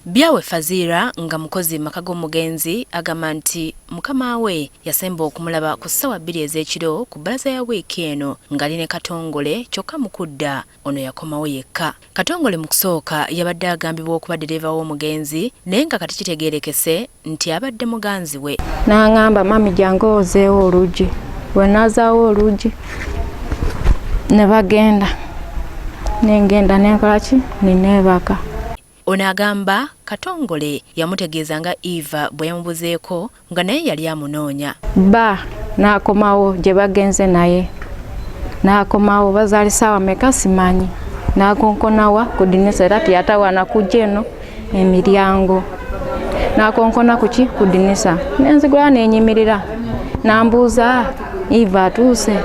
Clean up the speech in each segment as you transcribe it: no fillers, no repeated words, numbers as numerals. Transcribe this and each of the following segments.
Byawe Fazira nga mukozi maka g'omugenzi agamba nti mukama we yasemba okumulaba ku ssawa 2 ez'ekiro ku bbalaza ya wiiki eno nga line Katongole kyokka mukudda ono yakomawo yekka. Katongole mu kusooka yabadde agambibwa okuba ddereeva w'omugenzi naye nga kati kitegeerekese nti abadde muganzi we. N'angamba mami jange ozeewo oluggi. Bwe nazaawo oluggi ne bagenda. Nengenda nenkola ki? Neneebaka. Ono agamba Katongole yamutegeeza nga Eva bwe yamubuzeeko nga naye yali amunoonya. Ba n'akomawo gye bagenze naye. N'akomawo bazaali ssaawa meka simanyi. N'akonkonawa ku dinisa era tiyatawaana kujja eno emiryango. N'akonkona ku ki? Ku dinisa. Nenzigula neenyimirira. N'ambuuza Eva atuuse.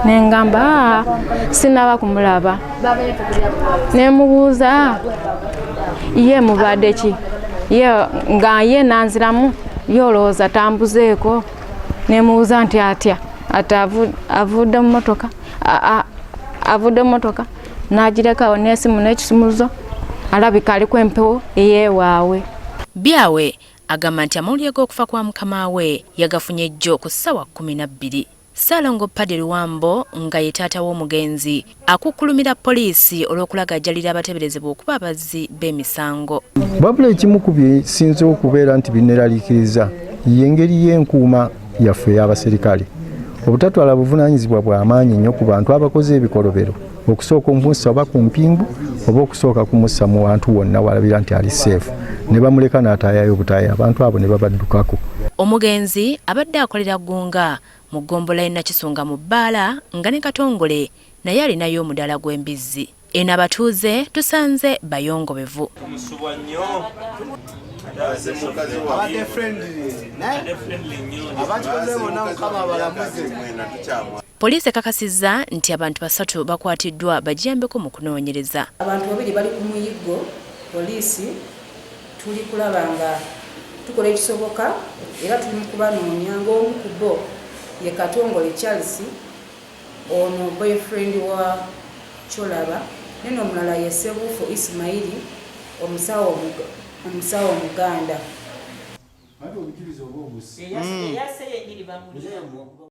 Nengamba sinaba kumulaba. Nemubuuza ye mubadde ki? Ye nga ye nanziramu yolooza tambuzeeko. Nemubuuza nti atya avudde mu motoka avudde mu motoka n'agirekawo n'essimu n'ekisumuluzo alabika aliko empewo eyeewaawe. Byawe agamba nti amawulire g'okufa kwa mukama we yagafunye jjo ku ssawa 12. Salongo Padre Wambo nga ye taata w'omugenzi akukkulumira poliisi olw'okulagajjalira abateeberezebwa okuba abazzi b'emisango. Wabula ekimu ku bisinze okubeera nti binneraliikiriza y'engeri y'enkuuma yaffe y'abaserikale obutatwala buvunaanyizibwa bw'amaanyi nnyo ku bantu abakoze ebikolobero okusooka okumussa oba ku mpimbu oba okusooka kumussa mu wantu wonna walabira nti ali seefu ne bamuleka n'ataayayo obutaayi abantu abo ne babaddukako. Omugenzi abadde akolera Ggunga mu ggombola y'e Nakisunga mu bbaala nga ne Katongole naye alinayo omudaala gw'embizzi. Eno abatuuze tusanze bayongobevu. Poliisi ekakasizza nti abantu basatu bakwatiddwa bajjambeko mu kunoonyereza. Abantu 2 bali ku muyiggo. Poliisi tuli kulaba nga tukola ekisoboka era tuli mu kubanoonya ng'omu ku bo ye Katongole Charles ono boyfriend wa Cholaba neno omulala ye essabo Ismaili omusawo Omuganda.